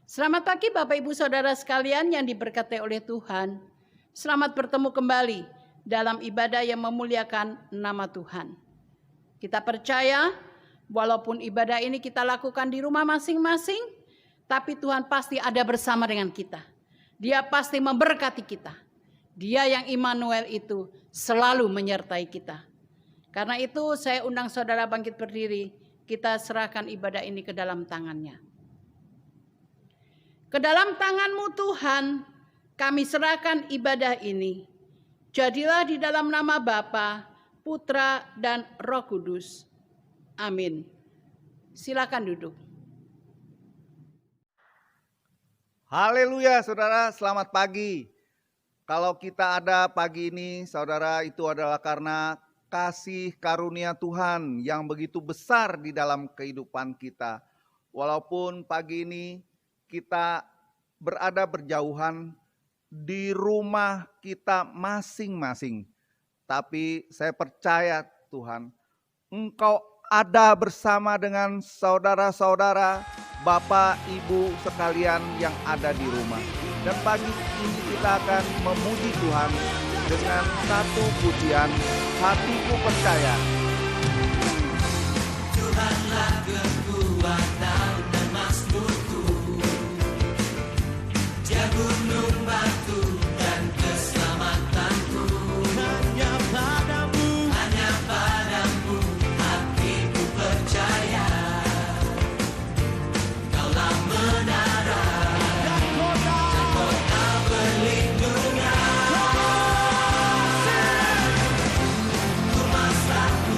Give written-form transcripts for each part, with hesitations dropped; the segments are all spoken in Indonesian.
Selamat pagi Bapak Ibu Saudara sekalian yang diberkati oleh Tuhan. Selamat bertemu kembali dalam ibadah yang memuliakan nama Tuhan. Kita percaya walaupun ibadah ini kita lakukan di rumah masing-masing, tapi Tuhan pasti ada bersama dengan kita. Dia pasti memberkati kita. Dia yang Immanuel itu selalu menyertai kita. Karena itu saya undang saudara bangkit berdiri, kita serahkan ibadah ini ke dalam tangannya. Ke dalam tangan-Mu Tuhan, kami serahkan ibadah ini. Jadilah di dalam nama Bapa, Putra, dan Roh Kudus. Amin. Silakan duduk. Haleluya saudara, selamat pagi. Kalau kita ada pagi ini saudara, itu adalah karena kasih karunia Tuhan yang begitu besar di dalam kehidupan kita. Walaupun pagi ini kita berada berjauhan di rumah kita masing-masing. Tapi saya percaya Tuhan, Engkau ada bersama dengan saudara-saudara, Bapak, Ibu sekalian yang ada di rumah. Dan pagi ini kita akan memuji Tuhan dengan satu pujian, hatiku percaya. Tuhanlah kekuatan dan mazmurku, Dia gunung batu dan keselamatanku. Hanya padamu hatiku percaya. Kaulah menara dan kota perlindungan. Rumah satu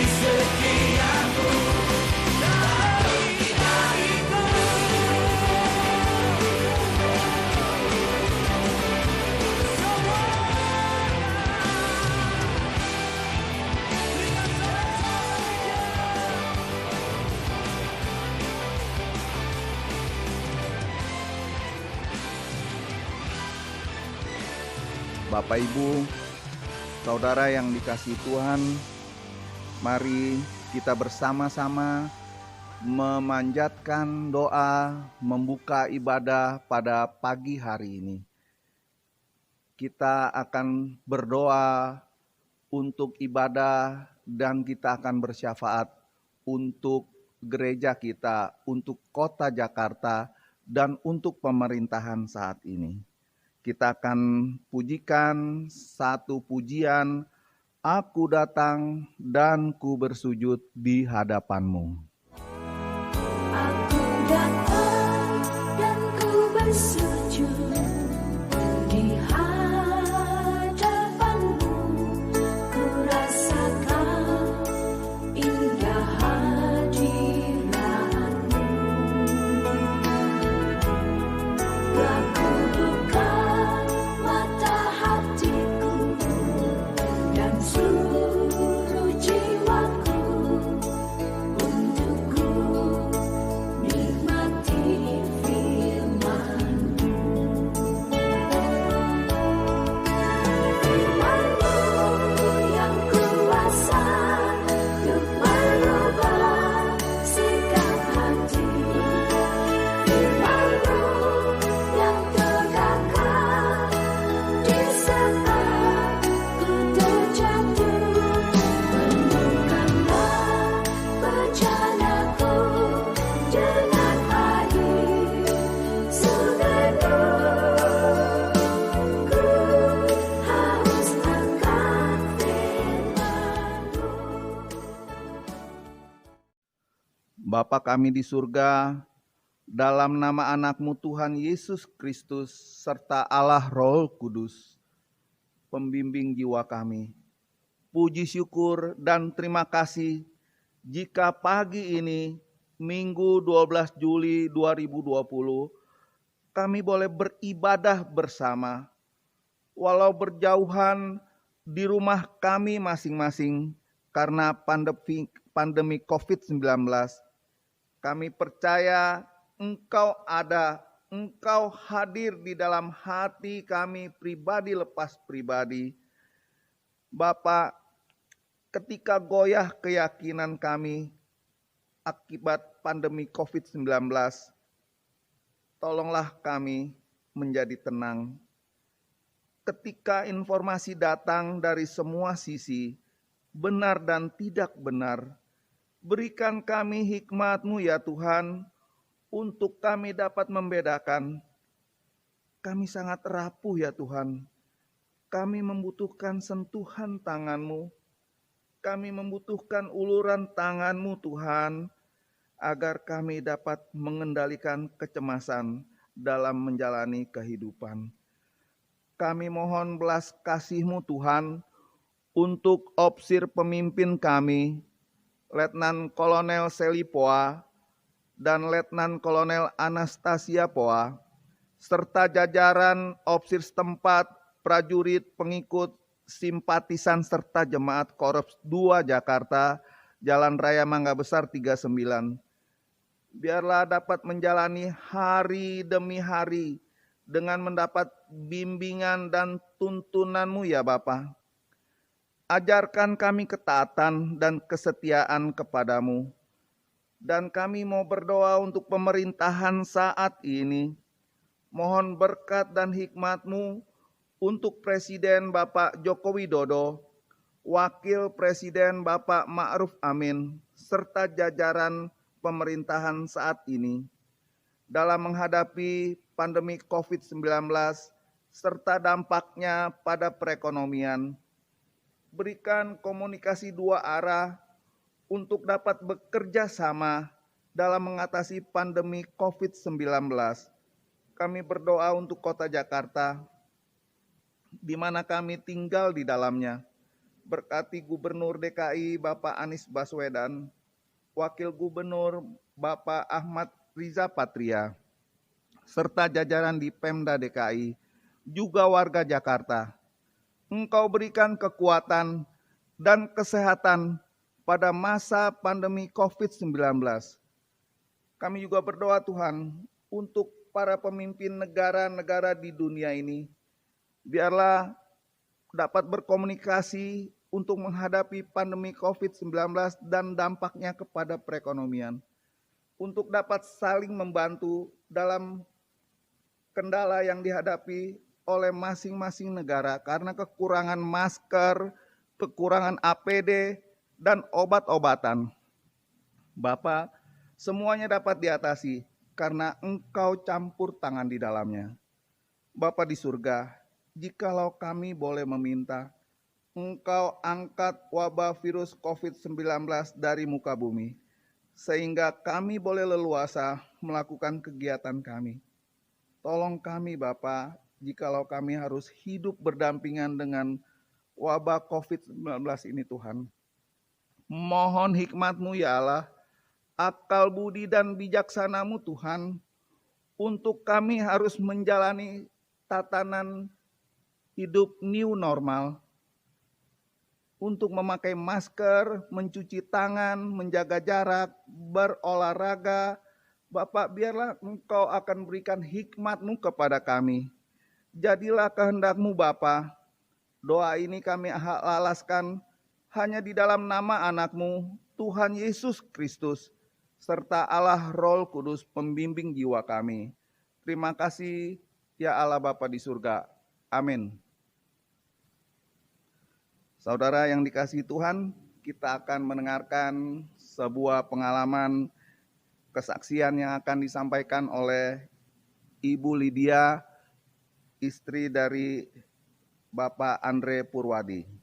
setiamu tak pergi dariku. Bapak Ibu, saudara yang dikasihi Tuhan, mari kita bersama-sama memanjatkan doa membuka ibadah pada pagi hari ini. Kita akan berdoa untuk ibadah dan kita akan bersyafaat untuk gereja kita, untuk kota Jakarta, dan untuk pemerintahan saat ini. Kita akan pujikan satu pujian, Aku datang dan ku bersujud di hadapanmu. Aku datang dan ku bersujud di hadapanmu. Ku rasakan indah hadiratmu. Telah ku buka mata hatiku dan seluruh jiwaku untuk ku nikmati firman-Mu. Firman-Mu yang kuasa untuk merubah sikap hati. Firman-Mu yang terkakar di saat ku terjatuh. Penuhkanlah bejanaku dengan air semeru. Ku haus akan firman-Mu. Bapa kami di surga, dalam nama anak-Mu Tuhan Yesus Kristus serta Allah Roh Kudus, pembimbing jiwa kami, puji syukur dan terima kasih jika pagi ini, Minggu 12 Juli 2020, kami boleh beribadah bersama, walau berjauhan di rumah kami masing-masing karena pandemi COVID-19. Kami percaya Engkau ada, Engkau hadir di dalam hati kami pribadi lepas pribadi. Bapa, ketika goyah keyakinan kami akibat pandemi COVID-19, tolonglah kami menjadi tenang. Ketika informasi datang dari semua sisi, benar dan tidak benar, berikan kami hikmat-Mu ya Tuhan, untuk kami dapat membedakan. Kami sangat rapuh ya Tuhan. Kami membutuhkan sentuhan tangan-Mu. Kami membutuhkan uluran tangan-Mu Tuhan, agar kami dapat mengendalikan kecemasan dalam menjalani kehidupan. Kami mohon belas kasih-Mu Tuhan, untuk opsir pemimpin kami, Letnan Kolonel Seli Poa dan Letnan Kolonel Anastasia Poa, serta jajaran opsir setempat, prajurit, pengikut, simpatisan, serta jemaat Korps 2 Jakarta, Jalan Raya Mangga Besar 39. Biarlah dapat menjalani hari demi hari dengan mendapat bimbingan dan tuntunan-Mu ya Bapa. Ajarkan kami ketaatan dan kesetiaan kepadamu. Dan kami mau berdoa untuk pemerintahan saat ini. Mohon berkat dan hikmat-Mu untuk Presiden Bapak Joko Widodo, Wakil Presiden Bapak Ma'ruf Amin, serta jajaran pemerintahan saat ini. Dalam menghadapi pandemi COVID-19 serta dampaknya pada perekonomian. Berikan komunikasi dua arah untuk dapat bekerja sama dalam mengatasi pandemi COVID-19. Kami berdoa untuk kota Jakarta, di mana kami tinggal di dalamnya. Berkati Gubernur DKI Bapak Anies Baswedan, Wakil Gubernur Bapak Ahmad Riza Patria, serta jajaran di Pemda DKI, juga warga Jakarta. Engkau berikan kekuatan dan kesehatan pada masa pandemi COVID-19. Kami juga berdoa Tuhan untuk para pemimpin negara-negara di dunia ini. Biarlah dapat berkomunikasi untuk menghadapi pandemi COVID-19 dan dampaknya kepada perekonomian. Untuk dapat saling membantu dalam kendala yang dihadapi oleh masing-masing negara karena kekurangan masker, kekurangan APD, dan obat-obatan. Bapa, semuanya dapat diatasi karena Engkau campur tangan di dalamnya. Bapa di surga, jikalau kami boleh meminta, Engkau angkat wabah virus COVID-19 dari muka bumi, sehingga kami boleh leluasa melakukan kegiatan kami. Tolong kami Bapa, jikalau kami harus hidup berdampingan dengan wabah COVID-19 ini Tuhan. Mohon hikmat-Mu ya Allah, akal budi dan bijaksana-Mu Tuhan, untuk kami harus menjalani tatanan hidup new normal, untuk memakai masker, mencuci tangan, menjaga jarak, berolahraga. Bapak, biarlah Engkau akan berikan hikmat-Mu kepada kami. Jadilah kehendak-Mu Bapa. Doa ini kami alaskan hanya di dalam nama anak-Mu, Tuhan Yesus Kristus, serta Allah Roh Kudus pembimbing jiwa kami. Terima kasih ya Allah Bapa di surga. Amin. Saudara yang dikasihi Tuhan, kita akan mendengarkan sebuah pengalaman kesaksian yang akan disampaikan oleh Ibu Lydia, istri dari Bapak Andre Purwadi.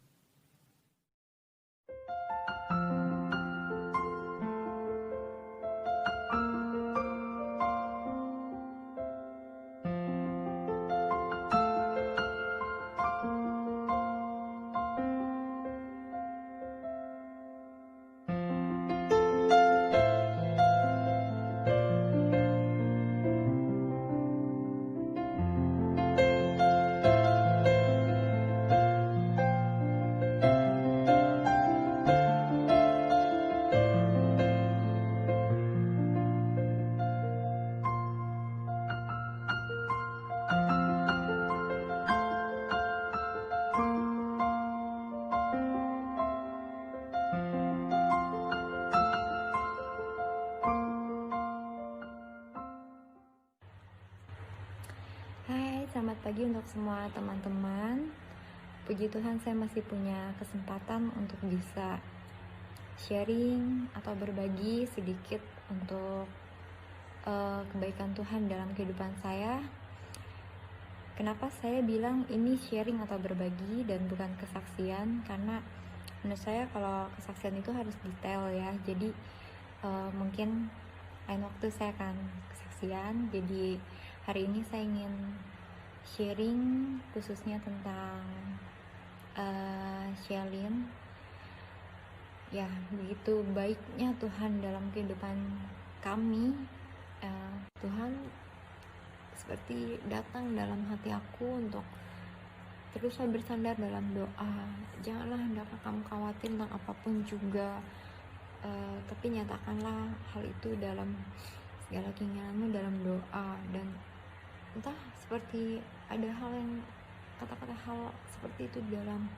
Hai, selamat pagi untuk semua teman-teman. Puji Tuhan saya masih punya kesempatan untuk bisa sharing atau berbagi sedikit untuk kebaikan Tuhan dalam kehidupan saya. Kenapa saya bilang ini sharing atau berbagi dan bukan kesaksian? Karena menurut saya kalau kesaksian itu harus detail ya. Jadi mungkin lain waktu saya akan kesaksian. Jadi hari ini saya ingin sharing khususnya tentang Shelin. Ya, begitu baiknya Tuhan dalam kehidupan kami. Tuhan seperti datang dalam hati aku untuk teruslah bersandar dalam doa. Janganlah hendaklah kamu khawatir tentang apapun juga, tapi nyatakanlah hal itu dalam segala keinginanmu dalam doa. Dan entah seperti ada hal yang kata-kata hal seperti itu dalam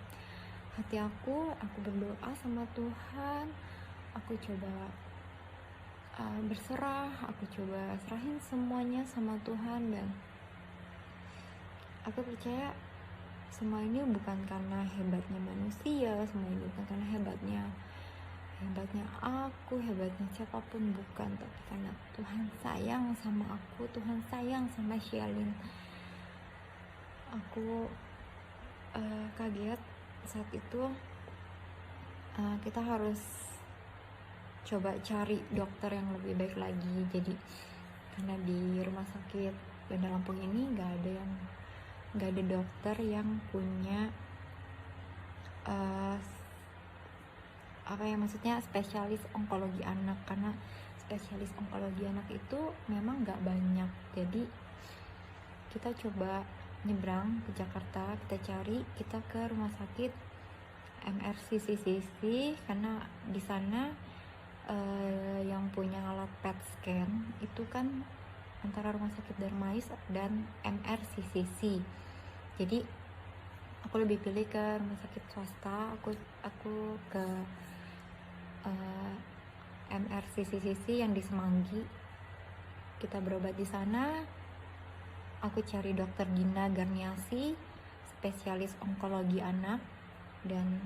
hati aku berdoa sama Tuhan, aku coba berserah, aku coba serahin semuanya sama Tuhan. Dan aku percaya semua ini bukan karena hebatnya manusia, semua ini bukan karena hebatnya aku, hebatnya siapapun, bukan, tapi karena Tuhan sayang sama aku, Tuhan sayang sama Shelin. Aku kaget saat itu. Kita harus coba cari dokter yang lebih baik lagi. Jadi karena di rumah sakit Bandar Lampung ini nggak ada dokter yang punya eh, apa ya, maksudnya spesialis onkologi anak, karena spesialis onkologi anak itu memang nggak banyak. Jadi kita coba nyebrang ke Jakarta, kita ke rumah sakit MRCCCC, karena di sana yang punya alat PET scan itu kan antara rumah sakit Darmais dan MRCCC. Jadi aku lebih pilih ke rumah sakit swasta. Aku ke MRCCC yang di Semanggi. Kita berobat di sana. Aku cari dokter Dina Garniasi, spesialis onkologi anak, dan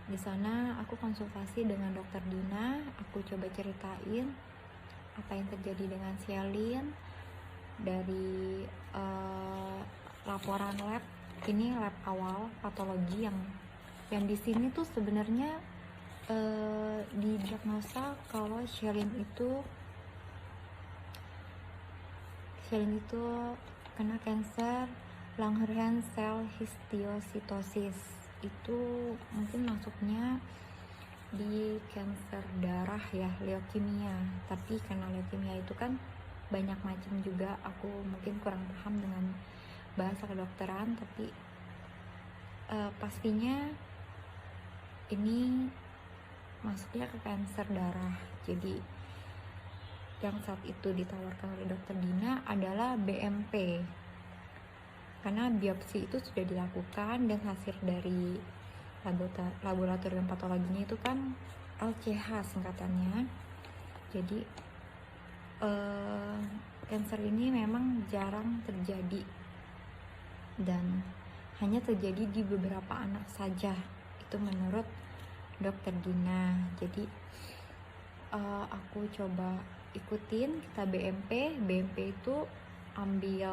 di sana aku konsultasi dengan dokter Dina. Aku coba ceritain apa yang terjadi dengan Shelin dari laporan lab. Ini lab awal patologi yang di sini tuh sebenarnya didiagnosa kalau Shelin itu kena kanker Langerhans cell histiocytosis. Itu mungkin masuknya di kanker darah ya, leukemia. Tapi karena leukemia itu kan banyak macam juga, aku mungkin kurang paham dengan bahasa kedokteran, tapi pastinya ini masuknya ke kanker darah. Jadi yang saat itu ditawarkan oleh dokter Dina adalah BMP, karena biopsi itu sudah dilakukan dan hasil dari laboratorium patologinya itu kan LCH singkatannya. Jadi kanker ini memang jarang terjadi dan hanya terjadi di beberapa anak saja, itu menurut dokter Dina. Jadi aku coba ikutin, kita BMP itu ambil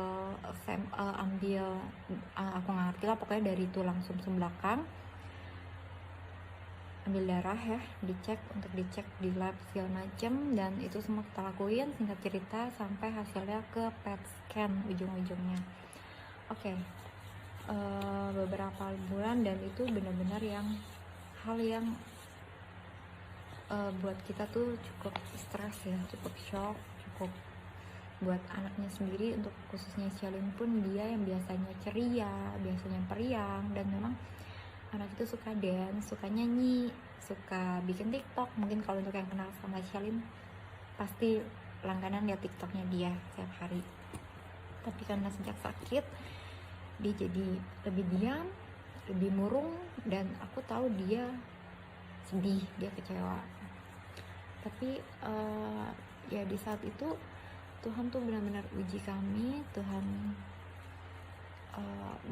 aku ngerti lah pokoknya dari tulang sumsum belakang, ambil darah ya, dicek di lab segala macem, dan itu semua kita lakuin. Singkat cerita sampai hasilnya ke PET scan ujung-ujungnya. Oke. Beberapa bulan, dan itu benar-benar hal yang buat kita tuh cukup stres ya, cukup shock, cukup buat anaknya sendiri. Untuk khususnya Shelin pun, dia yang biasanya ceria, biasanya periang, dan memang anak itu suka dance, suka nyanyi, suka bikin TikTok. Mungkin kalau untuk yang kenal sama Shelin pasti langganan lihat TikToknya dia setiap hari. Tapi karena sejak sakit dia jadi lebih diam, lebih murung, dan aku tahu dia sedih, dia kecewa. Tapi ya di saat itu Tuhan tuh benar-benar uji kami. Tuhan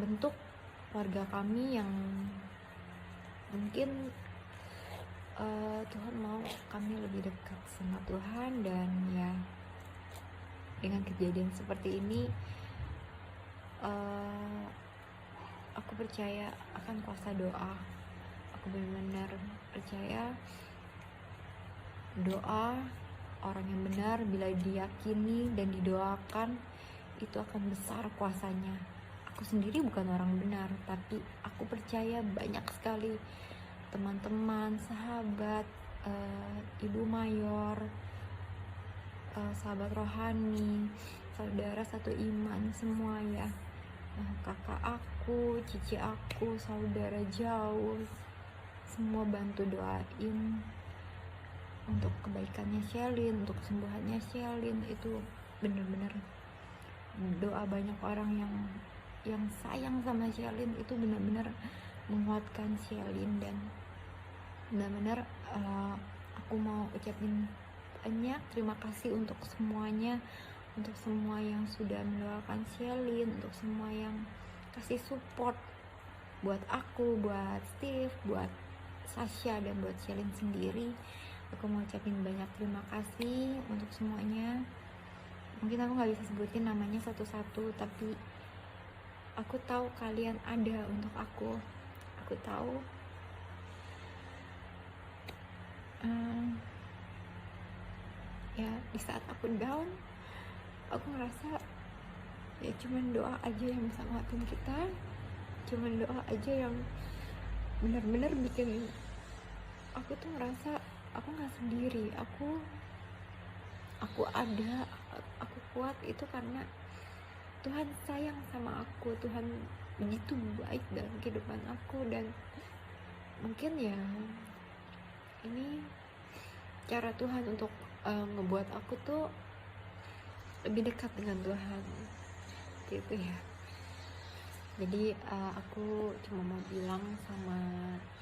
bentuk keluarga kami yang mungkin Tuhan mau kami lebih dekat sama Tuhan. Dan ya dengan kejadian seperti ini aku percaya akan kuasa doa. Aku benar-benar percaya doa orang yang benar, bila diyakini dan didoakan, itu akan besar kuasanya. Aku sendiri bukan orang benar, tapi aku percaya banyak sekali teman-teman, sahabat, ibu mayor, sahabat rohani, saudara satu iman semua ya, kakak aku, cici aku, saudara jauh, semua bantu doain untuk kebaikannya Shelin, untuk kesembuhannya Shelin. Itu bener-bener doa banyak orang yang sayang sama Shelin, itu benar-benar menguatkan Shelin. Dan benar-benar aku mau ucapin banyak terima kasih untuk semuanya, untuk semua yang sudah mendoakan Shelin, untuk semua yang kasih support buat aku, buat Steve, buat Sasha, dan buat Shelin sendiri. Aku mau ucapin banyak terima kasih untuk semuanya. Mungkin aku gak bisa sebutin namanya satu-satu, tapi aku tahu kalian ada untuk aku. Aku tahu ya di saat aku down, aku ngerasa ya cuman doa aja yang bisa nguatin kita, cuman doa aja yang benar-benar bikin aku tuh ngerasa aku nggak sendiri, aku ada, aku kuat itu karena Tuhan sayang sama aku. Tuhan begitu baik dalam kehidupan aku, dan mungkin ya ini cara Tuhan untuk ngebuat aku tuh lebih dekat dengan Tuhan gitu ya. Jadi aku cuma mau bilang sama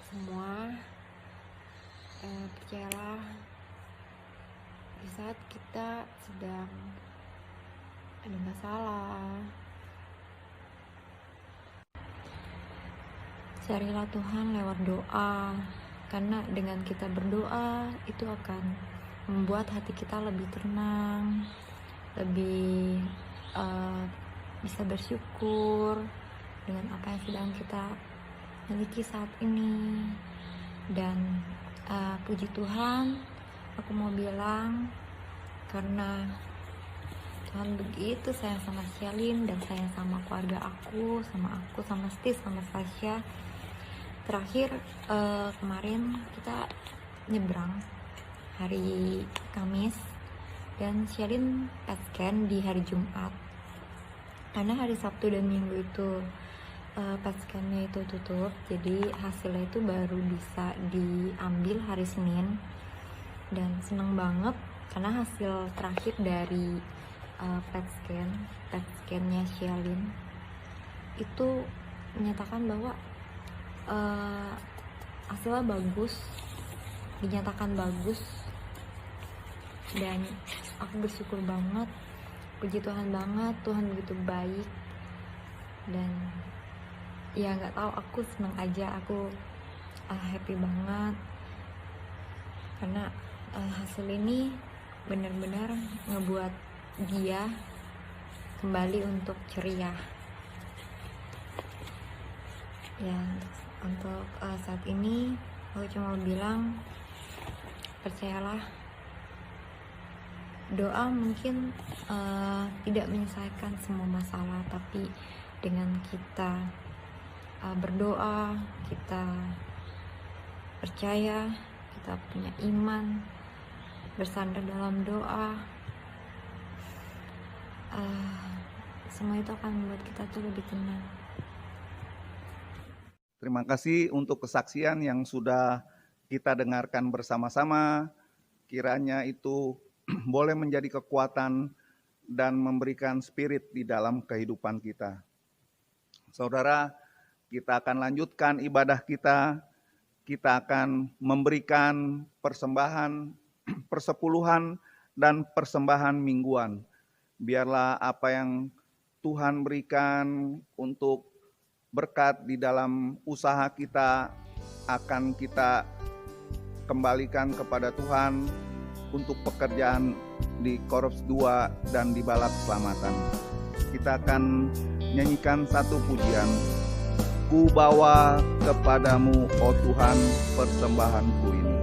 semua, percayalah, di saat kita sedang ada masalah, carilah Tuhan lewat doa, karena dengan kita berdoa itu akan membuat hati kita lebih tenang, lebih bisa bersyukur dengan apa yang sedang kita miliki saat ini. Dan puji Tuhan, aku mau bilang karena Tuhan begitu sayang sama Shalin dan sayang sama keluarga aku sama Stis, sama Sasha. Terakhir kemarin kita nyebrang hari Kamis dan Shalin PET scan di hari Jumat, karena hari Sabtu dan Minggu itu PET scan-nya itu tutup, jadi hasilnya itu baru bisa diambil hari Senin. Dan seneng banget karena hasil terakhir dari PET scan-nya Shalin itu menyatakan bahwa hasilnya bagus, dinyatakan bagus, dan aku bersyukur banget, puji Tuhan banget. Tuhan begitu baik, dan ya nggak tahu, aku seneng aja, aku happy banget karena hasil ini benar-benar ngebuat dia kembali untuk ceria. Ya, untuk saat ini aku cuma bilang, percayalah, doa mungkin tidak menyelesaikan semua masalah, tapi dengan kita berdoa, kita percaya, kita punya iman, bersandar dalam doa, semua itu akan membuat kita tuh lebih tenang. Terima kasih untuk kesaksian yang sudah kita dengarkan bersama-sama. Kiranya itu boleh menjadi kekuatan dan memberikan spirit di dalam kehidupan kita. Saudara, kita akan lanjutkan ibadah kita. Kita akan memberikan persembahan, persepuluhan, dan persembahan mingguan. Biarlah apa yang Tuhan berikan untuk berkat di dalam usaha kita akan kita kembalikan kepada Tuhan untuk pekerjaan di Korps 2 dan di Balak Keselamatan. Kita akan nyanyikan satu pujian. Ku bawa kepadamu, oh Tuhan, persembahanku ini.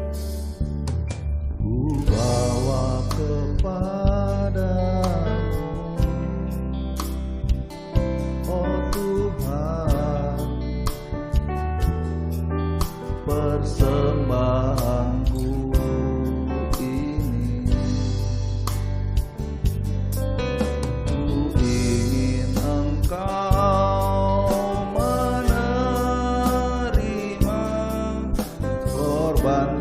Ku bawa kepadamu, oh Tuhan, persembahanku ini. Ku ingin Engkau menerima korban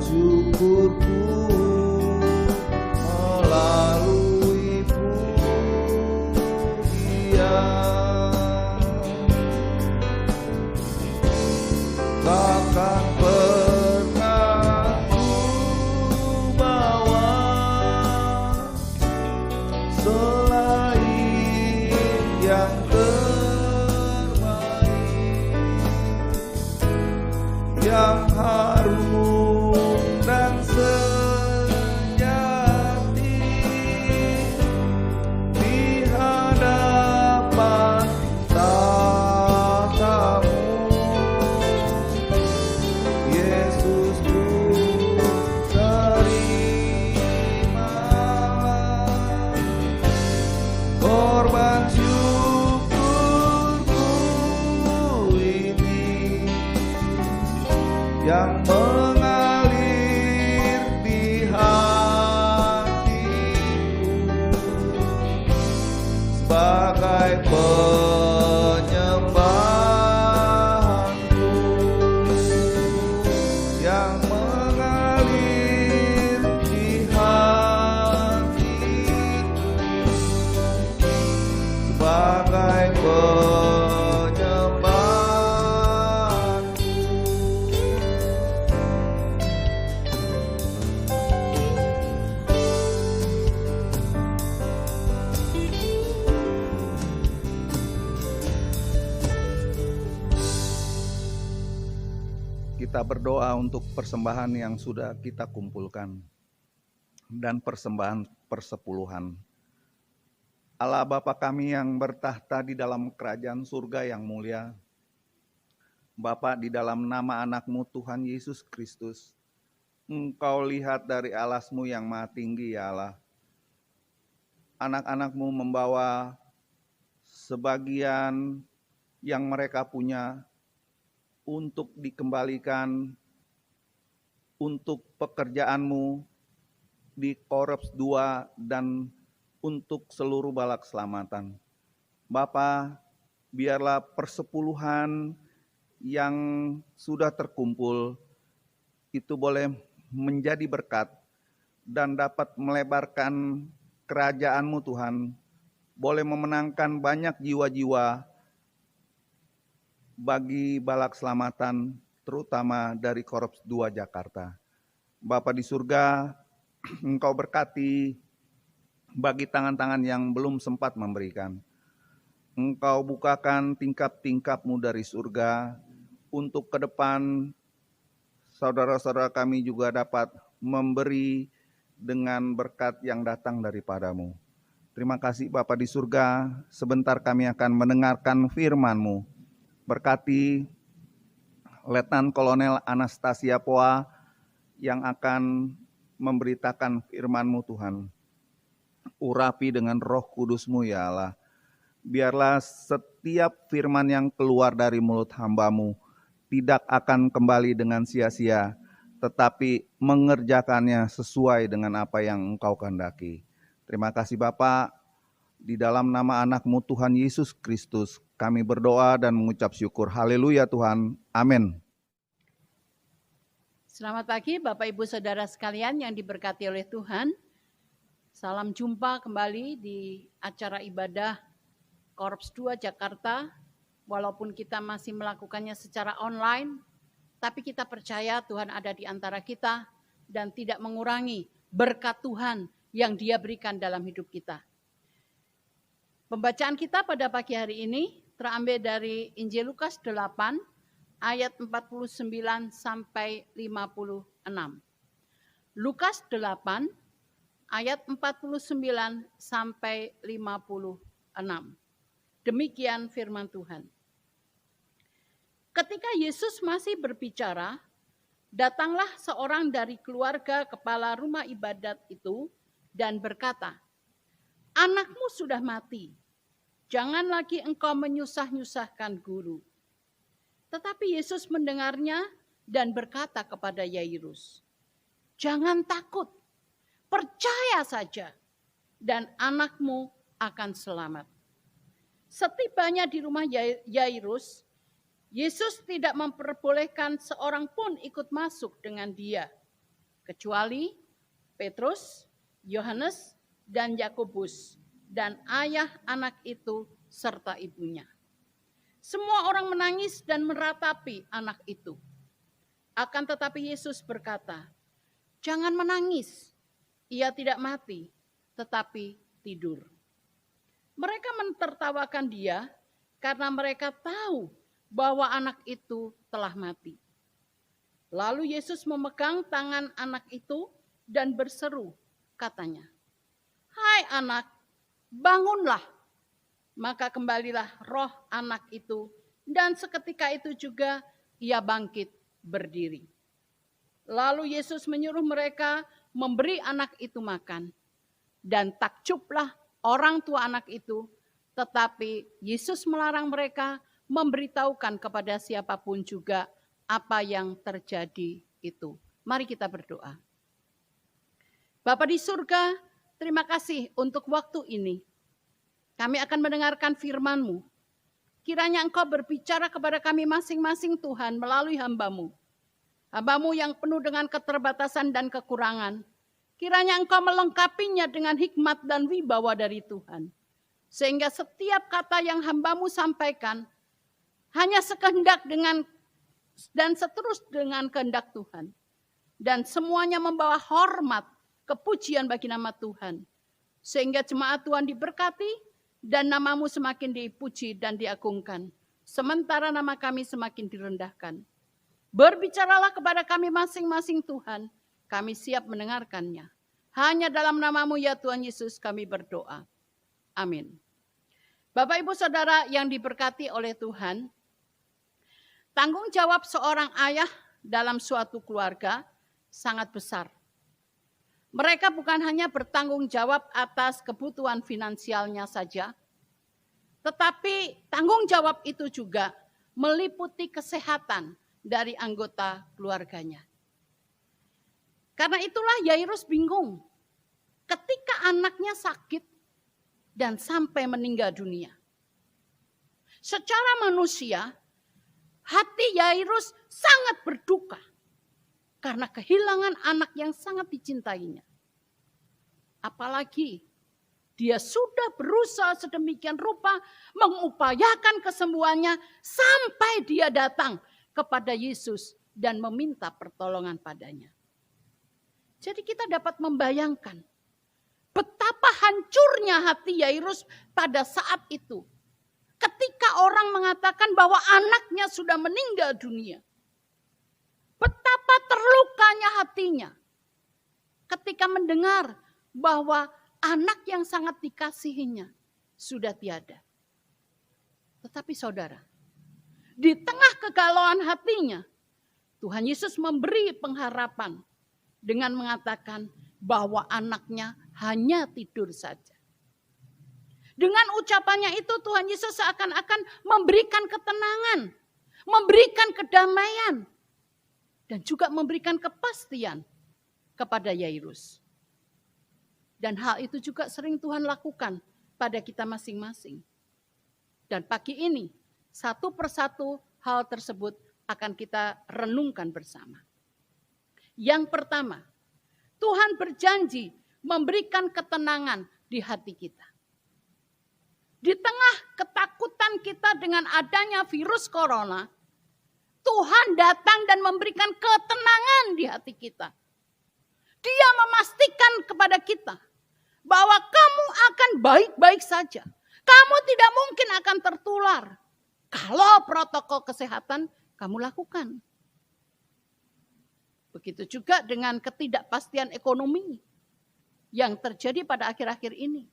penyembahanku yang mengalir di hatiku sebagai penyembahan. Kita berdoa untuk persembahan yang sudah kita kumpulkan dan persembahan persepuluhan. Allah Bapa kami yang bertahta di dalam kerajaan surga yang mulia, Bapa, di dalam nama anak-Mu Tuhan Yesus Kristus, Engkau lihat dari alas-Mu yang maha tinggi ya Allah. Anak-anak-Mu membawa sebagian yang mereka punya untuk dikembalikan untuk pekerjaan-Mu di Korps 2 dan untuk seluruh balak selamatan. Bapa, biarlah persepuluhan yang sudah terkumpul itu boleh menjadi berkat dan dapat melebarkan kerajaan-Mu Tuhan, boleh memenangkan banyak jiwa-jiwa bagi balak selamatan, terutama dari Korps 2 Jakarta. Bapa di surga, Engkau berkati bagi tangan-tangan yang belum sempat memberikan. Engkau bukakan tingkap-tingkap-Mu dari surga, untuk ke depan saudara-saudara kami juga dapat memberi dengan berkat yang datang daripada-Mu. Terima kasih Bapa di surga, sebentar kami akan mendengarkan firman-Mu. Berkati Letnan Kolonel Anastasia Poa yang akan memberitakan firman-Mu Tuhan. Urapi dengan Roh Kudus-Mu ya Allah. Biarlah setiap firman yang keluar dari mulut hamba-Mu tidak akan kembali dengan sia-sia, tetapi mengerjakannya sesuai dengan apa yang Engkau kehendaki. Terima kasih Bapa, di dalam nama anak-Mu Tuhan Yesus Kristus, kami berdoa dan mengucap syukur. Haleluya Tuhan. Amin. Selamat pagi Bapak Ibu Saudara sekalian yang diberkati oleh Tuhan. Salam jumpa kembali di acara ibadah Korps 2 Jakarta. Walaupun kita masih melakukannya secara online, tapi kita percaya Tuhan ada di antara kita dan tidak mengurangi berkat Tuhan yang Dia berikan dalam hidup kita. Pembacaan kita pada pagi hari ini terambil dari Injil Lukas 8 ayat 49 sampai 56. Lukas 8 ayat 49 sampai 56. Demikian firman Tuhan. Ketika Yesus masih berbicara, datanglah seorang dari keluarga kepala rumah ibadat itu dan berkata, "Anakmu sudah mati. Jangan lagi engkau menyusah-nyusahkan guru." Tetapi Yesus mendengarnya dan berkata kepada Yairus, "Jangan takut, percaya saja, dan anakmu akan selamat." Setibanya di rumah Yairus, Yesus tidak memperbolehkan seorang pun ikut masuk dengan Dia, kecuali Petrus, Yohanes, dan Yakobus, dan ayah anak itu serta ibunya. Semua orang menangis dan meratapi anak itu. Akan tetapi Yesus berkata, "Jangan menangis, ia tidak mati, tetapi tidur." Mereka mentertawakan Dia karena mereka tahu bahwa anak itu telah mati. Lalu Yesus memegang tangan anak itu dan berseru, katanya, "Hai anak, bangunlah." Maka kembalilah roh anak itu, dan seketika itu juga ia bangkit berdiri. Lalu Yesus menyuruh mereka memberi anak itu makan. Dan takjublah orang tua anak itu, tetapi Yesus melarang mereka memberitahukan kepada siapapun juga apa yang terjadi itu. Mari kita berdoa. Bapa di surga, terima kasih untuk waktu ini. Kami akan mendengarkan firman-Mu. Kiranya Engkau berbicara kepada kami masing-masing Tuhan melalui hamba-Mu. Hamba-Mu yang penuh dengan keterbatasan dan kekurangan. Kiranya Engkau melengkapinya dengan hikmat dan wibawa dari Tuhan. Sehingga setiap kata yang hamba-Mu sampaikan hanya sekehendak dengan dan seterus dengan kehendak Tuhan. Dan semuanya membawa hormat, kepujian bagi nama Tuhan. Sehingga jemaat Tuhan diberkati dan nama-Mu semakin dipuji dan diagungkan. Sementara nama kami semakin direndahkan. Berbicaralah kepada kami masing-masing Tuhan. Kami siap mendengarkannya. Hanya dalam nama-Mu ya Tuhan Yesus kami berdoa. Amin. Bapak Ibu Saudara yang diberkati oleh Tuhan. Tanggung jawab seorang ayah dalam suatu keluarga sangat besar. Mereka bukan hanya bertanggung jawab atas kebutuhan finansialnya saja, tetapi tanggung jawab itu juga meliputi kesehatan dari anggota keluarganya. Karena itulah Yairus bingung ketika anaknya sakit dan sampai meninggal dunia. Secara manusia, hati Yairus sangat berduka karena kehilangan anak yang sangat dicintainya. Apalagi dia sudah berusaha sedemikian rupa mengupayakan kesembuhannya sampai dia datang kepada Yesus dan meminta pertolongan padanya. Jadi kita dapat membayangkan betapa hancurnya hati Yairus pada saat itu. Ketika orang mengatakan bahwa anaknya sudah meninggal dunia. Betapa terlukanya hatinya ketika mendengar bahwa anak yang sangat dikasihinya sudah tiada. Tetapi saudara, di tengah kegalauan hatinya, Tuhan Yesus memberi pengharapan dengan mengatakan bahwa anaknya hanya tidur saja. Dengan ucapannya itu Tuhan Yesus seakan-akan memberikan ketenangan, memberikan kedamaian, dan juga memberikan kepastian kepada Yairus. Dan hal itu juga sering Tuhan lakukan pada kita masing-masing. Dan pagi ini, satu persatu hal tersebut akan kita renungkan bersama. Yang pertama, Tuhan berjanji memberikan ketenangan di hati kita. Di tengah ketakutan kita dengan adanya virus corona, Tuhan datang dan memberikan ketenangan di hati kita. Dia memastikan kepada kita bahwa kamu akan baik-baik saja. Kamu tidak mungkin akan tertular kalau protokol kesehatan kamu lakukan. Begitu juga dengan ketidakpastian ekonomi yang terjadi pada akhir-akhir ini.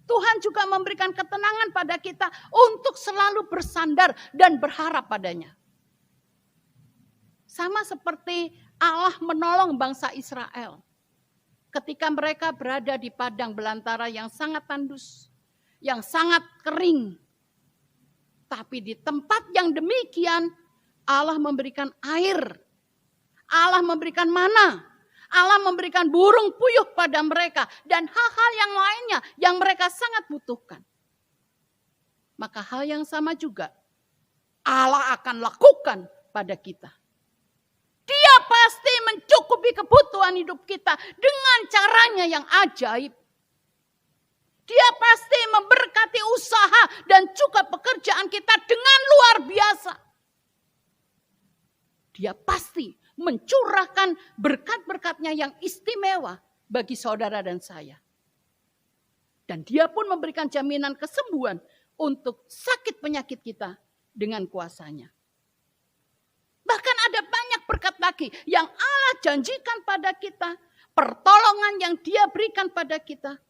Tuhan juga memberikan ketenangan pada kita untuk selalu bersandar dan berharap padanya. Sama seperti Allah menolong bangsa Israel. Ketika mereka berada di padang belantara yang sangat tandus, yang sangat kering. Tapi di tempat yang demikian, Allah memberikan air. Allah memberikan mana. Allah memberikan burung puyuh pada mereka dan hal-hal yang lainnya yang mereka sangat butuhkan. Maka hal yang sama juga Allah akan lakukan pada kita. Dia pasti mencukupi kebutuhan hidup kita dengan caranya yang ajaib. Dia pasti memberkati usaha dan juga pekerjaan kita dengan luar biasa. Dia pasti mencurahkan berkat-berkatnya yang istimewa bagi saudara dan saya. Dan dia pun memberikan jaminan kesembuhan untuk sakit penyakit kita dengan kuasanya. Bahkan ada banyak berkat lagi yang Allah janjikan pada kita. Pertolongan yang dia berikan pada kita.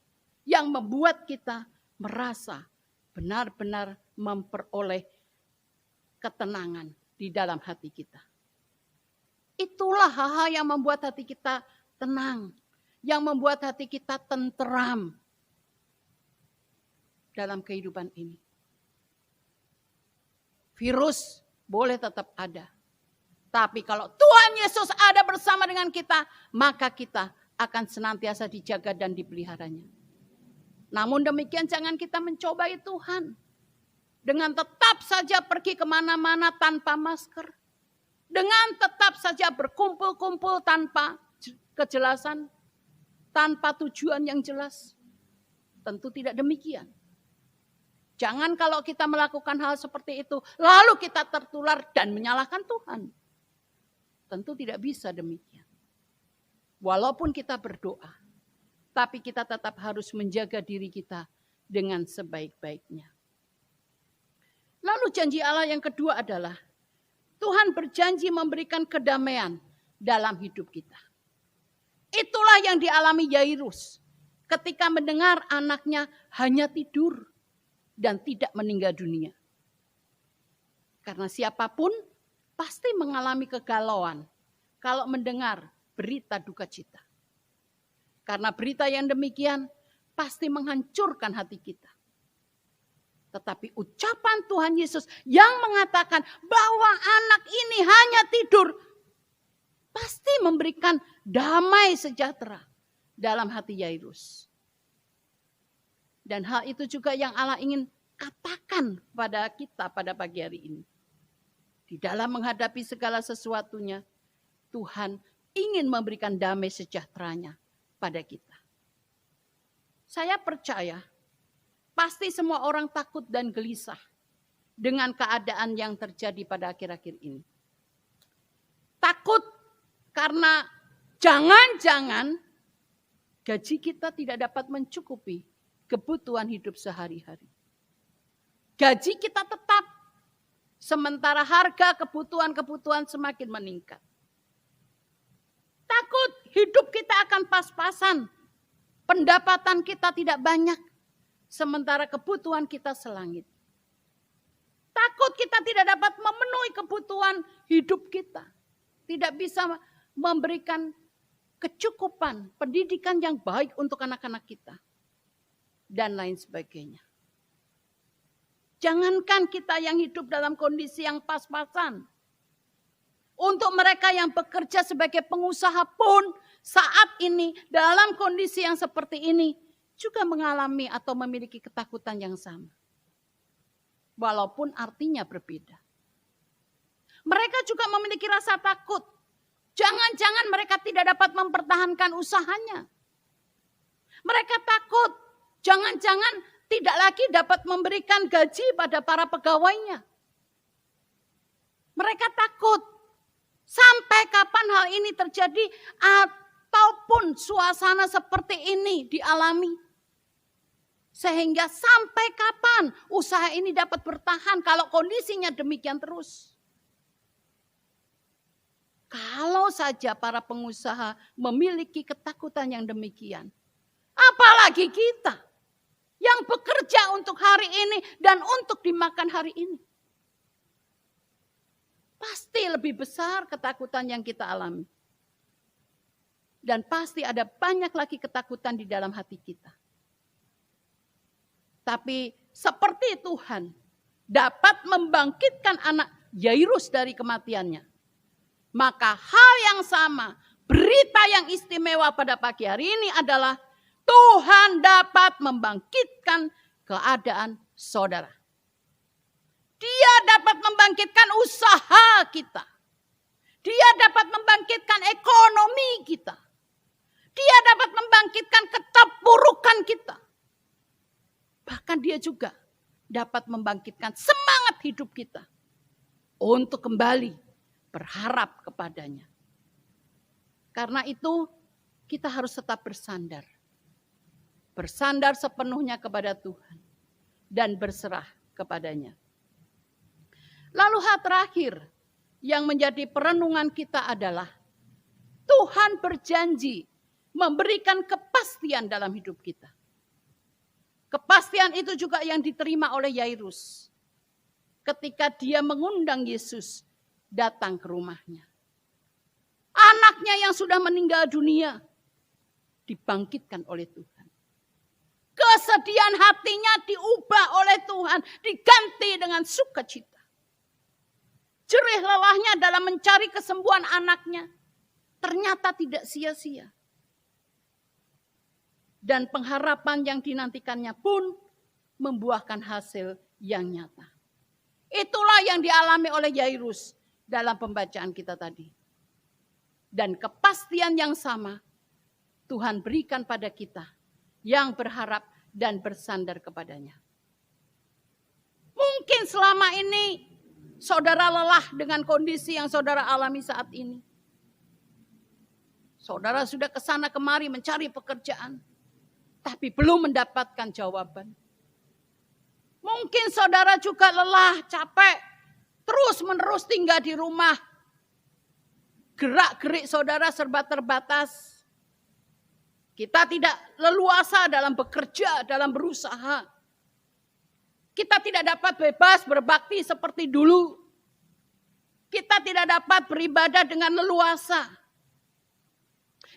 Yang membuat kita merasa benar-benar memperoleh ketenangan di dalam hati kita. Itulah hal-hal yang membuat hati kita tenang. Yang membuat hati kita tenteram dalam kehidupan ini. Virus boleh tetap ada. Tapi kalau Tuhan Yesus ada bersama dengan kita, maka kita akan senantiasa dijaga dan dipeliharanya. Namun demikian jangan kita mencobai Tuhan. Dengan tetap saja pergi kemana-mana tanpa masker. Dengan tetap saja berkumpul-kumpul tanpa kejelasan. Tanpa tujuan yang jelas. Tentu tidak demikian. Jangan kalau kita melakukan hal seperti itu, lalu kita tertular dan menyalahkan Tuhan. Tentu tidak bisa demikian. Walaupun kita berdoa, tapi kita tetap harus menjaga diri kita dengan sebaik-baiknya. Lalu janji Allah yang kedua adalah, Tuhan berjanji memberikan kedamaian dalam hidup kita. Itulah yang dialami Yairus ketika mendengar anaknya hanya tidur dan tidak meninggal dunia. Karena siapapun pasti mengalami kegalauan kalau mendengar berita duka cita. Karena berita yang demikian pasti menghancurkan hati kita. Tetapi ucapan Tuhan Yesus yang mengatakan bahwa anak ini hanya tidur, pasti memberikan damai sejahtera dalam hati Yairus. Dan hal itu juga yang Allah ingin katakan pada kita pada pagi hari ini. Di dalam menghadapi segala sesuatunya, Tuhan ingin memberikan damai sejahteranya pada kita. Saya percaya, pasti semua orang takut dan gelisah dengan keadaan yang terjadi pada akhir-akhir ini. Takut karena jangan-jangan gaji kita tidak dapat mencukupi kebutuhan hidup sehari-hari. Gaji kita tetap, sementara harga kebutuhan-kebutuhan semakin meningkat. Takut hidup kita akan pas-pasan, pendapatan kita tidak banyak, sementara kebutuhan kita selangit. Takut kita tidak dapat memenuhi kebutuhan hidup kita, tidak bisa memberikan kecukupan pendidikan yang baik untuk anak-anak kita. Dan lain sebagainya. Jangankan kita yang hidup dalam kondisi yang pas-pasan. Untuk mereka yang bekerja sebagai pengusaha pun saat ini dalam kondisi yang seperti ini juga mengalami atau memiliki ketakutan yang sama. Walaupun artinya berbeda. Mereka juga memiliki rasa takut. Jangan-jangan mereka tidak dapat mempertahankan usahanya. Mereka takut. Jangan-jangan tidak lagi dapat memberikan gaji pada para pegawainya. Mereka takut sampai kapan hal ini terjadi ataupun suasana seperti ini dialami. Sehingga sampai kapan usaha ini dapat bertahan kalau kondisinya demikian terus. Kalau saja para pengusaha memiliki ketakutan yang demikian, apalagi kita yang bekerja untuk hari ini dan untuk dimakan hari ini. Pasti lebih besar ketakutan yang kita alami. Dan pasti ada banyak lagi ketakutan di dalam hati kita. Tapi seperti Tuhan dapat membangkitkan anak Yairus dari kematiannya. Maka hal yang sama, berita yang istimewa pada pagi hari ini adalah Tuhan dapat membangkitkan keadaan saudara. Dia dapat membangkitkan usaha kita. Dia dapat membangkitkan ekonomi kita. Dia dapat membangkitkan keterpurukan kita. Bahkan dia juga dapat membangkitkan semangat hidup kita untuk kembali berharap kepadanya. Karena itu kita harus tetap bersandar. Bersandar sepenuhnya kepada Tuhan dan berserah kepadanya. Lalu hal terakhir yang menjadi perenungan kita adalah Tuhan berjanji memberikan kepastian dalam hidup kita. Kepastian itu juga yang diterima oleh Yairus ketika dia mengundang Yesus datang ke rumahnya. Anaknya yang sudah meninggal dunia dibangkitkan oleh Tuhan. Kesedihan hatinya diubah oleh Tuhan, diganti dengan sukacita. Jerih lelahnya dalam mencari kesembuhan anaknya ternyata tidak sia-sia. dan pengharapan yang dinantikannya pun membuahkan hasil yang nyata. Itulah yang dialami oleh Yairus dalam pembacaan kita tadi. Dan kepastian yang sama Tuhan berikan pada kita yang berharap dan bersandar kepadanya. Mungkin selama ini saudara lelah dengan kondisi yang saudara alami saat ini. Saudara sudah kesana kemari mencari pekerjaan, tapi belum mendapatkan jawaban. Mungkin saudara juga lelah, capek, terus-menerus tinggal di rumah. Gerak-gerik saudara serba terbatas. Kita tidak leluasa dalam bekerja, dalam berusaha. Kita tidak dapat bebas berbakti seperti dulu. Kita tidak dapat beribadah dengan leluasa.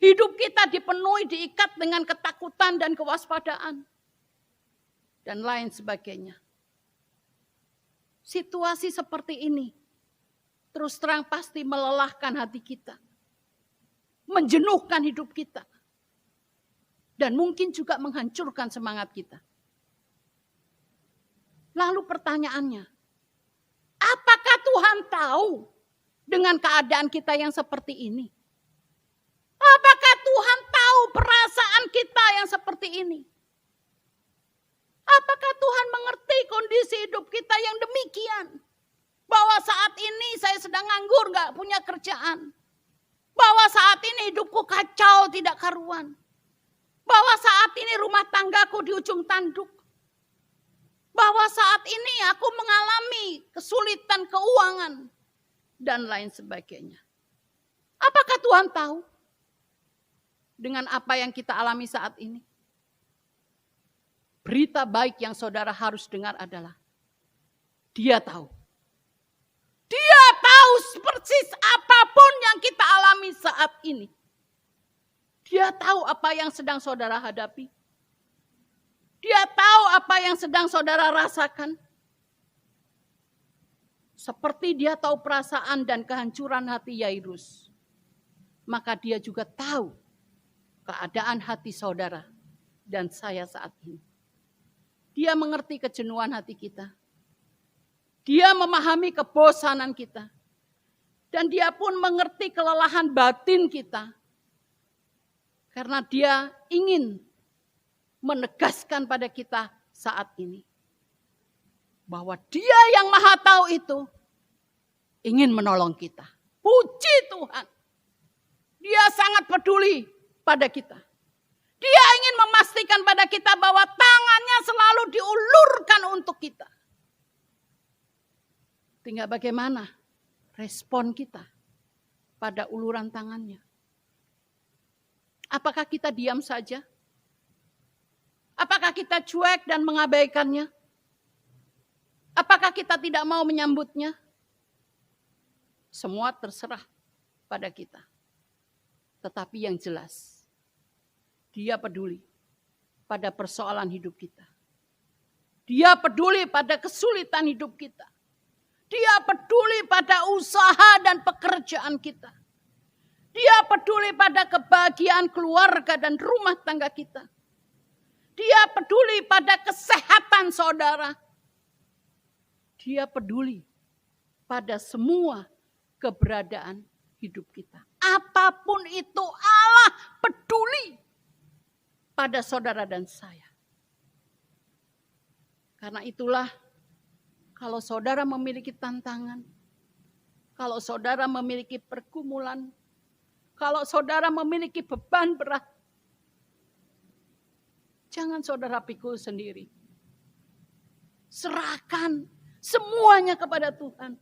Hidup kita dipenuhi, diikat dengan ketakutan dan kewaspadaan. Dan lain sebagainya. Situasi seperti ini terus terang pasti melelahkan hati kita. Menjenuhkan hidup kita. Dan mungkin juga menghancurkan semangat kita. Lalu pertanyaannya, apakah Tuhan tahu dengan keadaan kita yang seperti ini? Apakah Tuhan tahu perasaan kita yang seperti ini? Apakah Tuhan mengerti kondisi hidup kita yang demikian? Bahwa saat ini saya sedang nganggur, gak punya kerjaan. Bahwa saat ini hidupku kacau, tidak karuan. Bahwa saat ini rumah tanggaku di ujung tanduk. Bahwa saat ini aku mengalami kesulitan keuangan. Dan lain sebagainya. Apakah Tuhan tahu dengan apa yang kita alami saat ini? Berita baik yang saudara harus dengar adalah Dia tahu. Dia tahu persis apapun yang kita alami saat ini. Dia tahu apa yang sedang saudara hadapi. Dia tahu apa yang sedang saudara rasakan. Seperti Dia tahu perasaan dan kehancuran hati Yairus. Maka Dia juga tahu keadaan hati saudara dan saya saat ini. Dia mengerti kejenuhan hati kita. Dia memahami kebosanan kita. Dan Dia pun mengerti kelelahan batin kita. Karena Dia ingin menegaskan pada kita saat ini. Bahwa Dia yang Maha Tahu itu ingin menolong kita. Puji Tuhan. Dia sangat peduli pada kita. Dia ingin memastikan pada kita bahwa tangannya selalu diulurkan untuk kita. Tinggal bagaimana respon kita pada uluran tangannya. Apakah kita diam saja? Apakah kita cuek dan mengabaikannya? Apakah kita tidak mau menyambutnya? Semua terserah pada kita. Tetapi yang jelas, Dia peduli pada persoalan hidup kita. Dia peduli pada kesulitan hidup kita. Dia peduli pada usaha dan pekerjaan kita. Dia peduli pada kebahagiaan keluarga dan rumah tangga kita. Dia peduli pada kesehatan saudara. Dia peduli pada semua keberadaan hidup kita. Apapun itu Allah peduli pada saudara dan saya. Karena itulah kalau saudara memiliki tantangan, kalau saudara memiliki pergumulan, kalau saudara memiliki beban berat, jangan saudara pikul sendiri. Serahkan semuanya kepada Tuhan.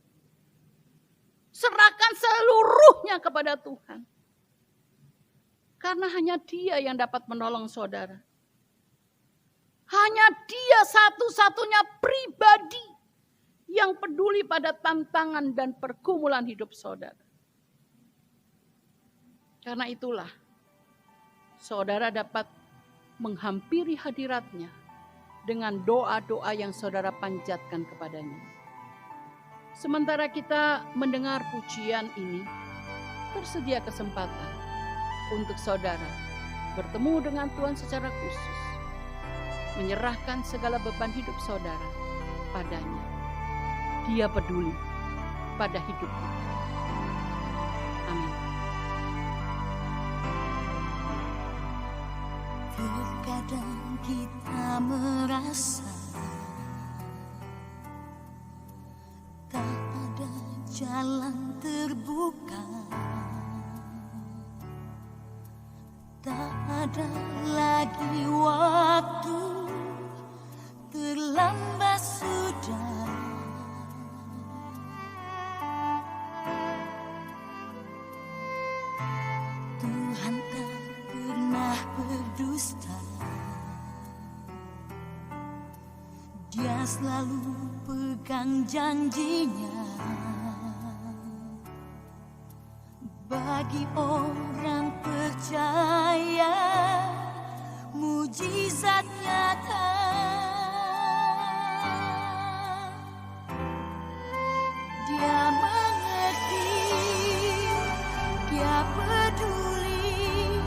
Serahkan seluruhnya kepada Tuhan. Karena hanya Dia yang dapat menolong saudara. Hanya Dia satu-satunya pribadi yang peduli pada tantangan dan pergumulan hidup saudara. Karena itulah saudara dapat menghampiri hadirat-Nya dengan doa-doa yang saudara panjatkan kepadanya. Sementara kita mendengar pujian ini, tersedia kesempatan untuk saudara bertemu dengan Tuhan secara khusus, menyerahkan segala beban hidup saudara padanya. Dia peduli pada hidup kita. Amin. Terkadang kita merasa tak ada jalan terbuka, tak ada lagi waktu, terlambat sudah. Tuhan tak pernah berdusta, Dia selalu pegang janjinya. Bagi orang percaya, mujizat nyata. Dia mengerti, Dia peduli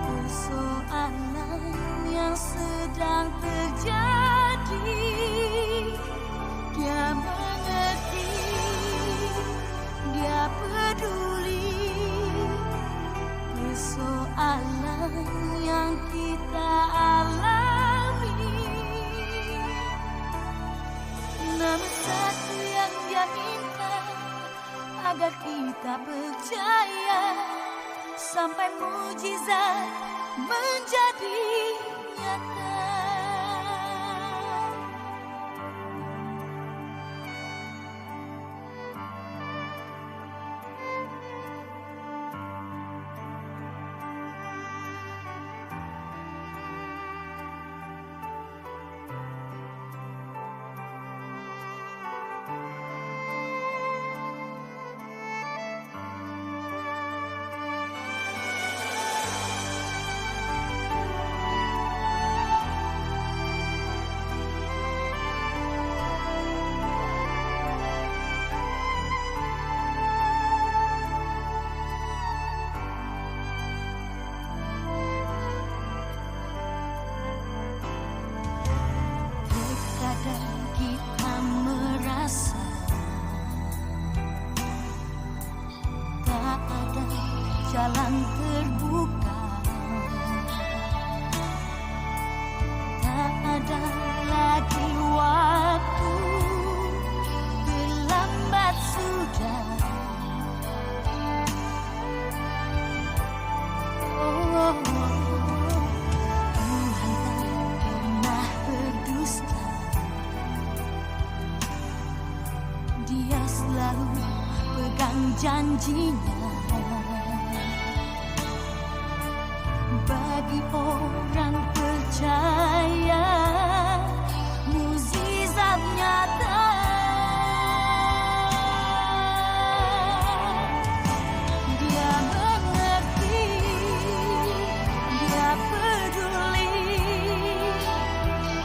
persoalan yang sedang terjadi. Dia mengerti, Dia peduli persoalan yang kita alami. Namun satu yang Dia minta, agar kita percaya sampai mujizat menjadi nyata. Terkadang kita merasa tak ada jalan terbuka, tak ada lagi waktu, terlambat sudah. Oh, Tuhan tak pernah berdusta, Dia selalu pegang janjinya. Bagi orang percaya, mujizat nyata. Dia mengerti, Dia peduli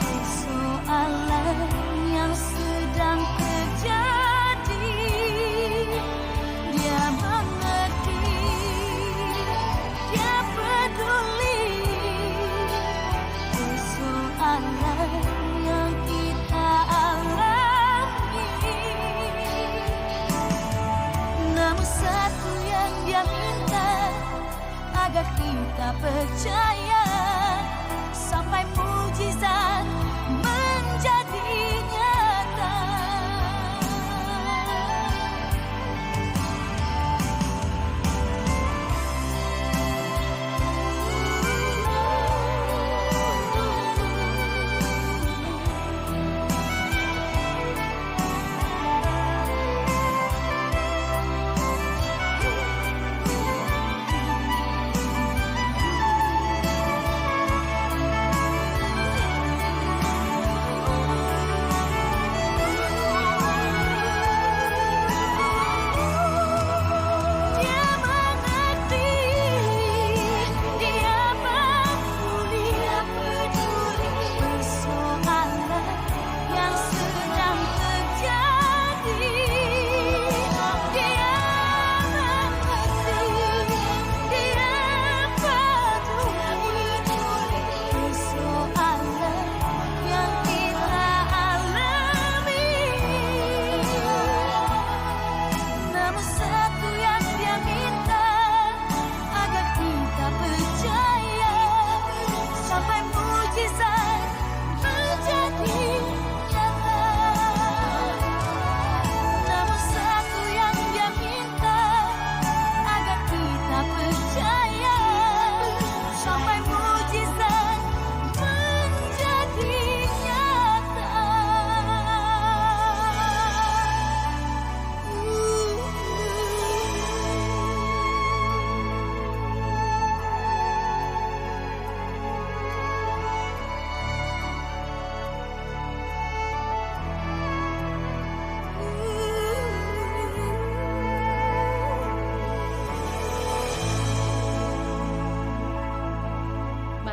persoalan yang sedang terjadi. Dia mengerti, Dia peduli persoalan yang kita alami. Namun satu yang Dia minta, agar kita percaya sampai mujizat menjadi nyata.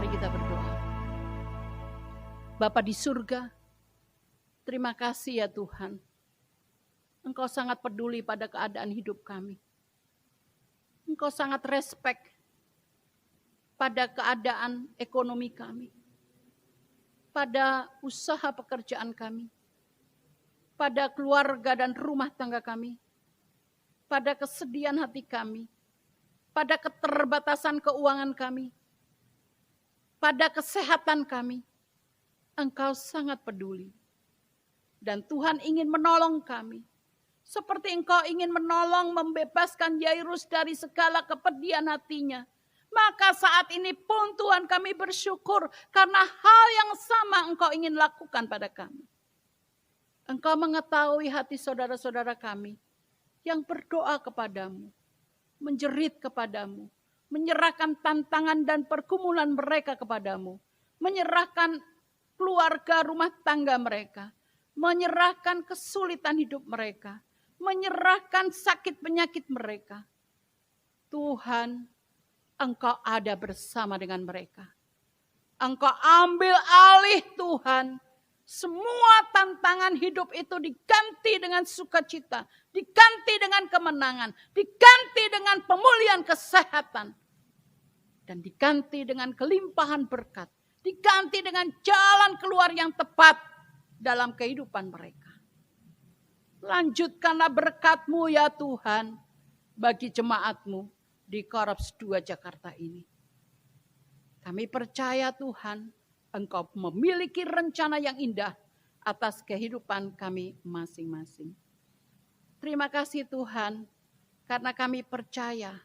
Mari kita berdoa. Bapa di surga, terima kasih ya Tuhan. Engkau sangat peduli pada keadaan hidup kami. Engkau sangat respect pada keadaan ekonomi kami, pada usaha pekerjaan kami, pada keluarga dan rumah tangga kami, pada kesedihan hati kami, pada keterbatasan keuangan kami, pada kesehatan kami. Engkau sangat peduli. Dan Tuhan ingin menolong kami. Seperti Engkau ingin menolong membebaskan Yairus dari segala kepedihan hatinya. Maka saat ini pun Tuhan kami bersyukur karena hal yang sama Engkau ingin lakukan pada kami. Engkau mengetahui hati saudara-saudara kami yang berdoa kepadamu, menjerit kepadamu, menyerahkan tantangan dan pergumulan mereka kepadamu, menyerahkan keluarga rumah tangga mereka, menyerahkan kesulitan hidup mereka, menyerahkan sakit penyakit mereka. Tuhan, Engkau ada bersama dengan mereka. Engkau ambil alih Tuhan. Semua tantangan hidup itu diganti dengan sukacita, diganti dengan kemenangan, diganti dengan pemulihan kesehatan, dan diganti dengan kelimpahan berkat, diganti dengan jalan keluar yang tepat dalam kehidupan mereka. Lanjutkanlah berkat-Mu ya Tuhan bagi jemaat-Mu di Korps 2 Jakarta ini. Kami percaya Tuhan, Engkau memiliki rencana yang indah atas kehidupan kami masing-masing. Terima kasih Tuhan, karena kami percaya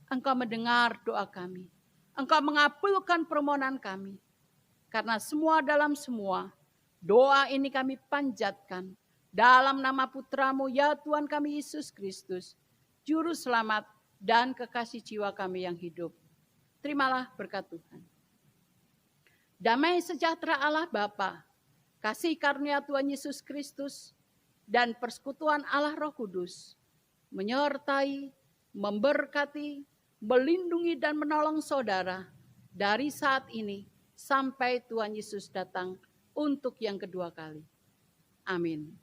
Engkau mendengar doa kami. Engkau mengabulkan permohonan kami. Karena semua dalam semua, doa ini kami panjatkan dalam nama Putra-Mu ya Tuhan kami Yesus Kristus, Juru Selamat dan kekasih jiwa kami yang hidup. Terimalah berkat Tuhan. Damai sejahtera Allah Bapa, kasih karunia Tuhan Yesus Kristus, dan persekutuan Allah Roh Kudus, menyertai, memberkati, melindungi dan menolong saudara dari saat ini sampai Tuhan Yesus datang untuk yang kedua kali. Amin.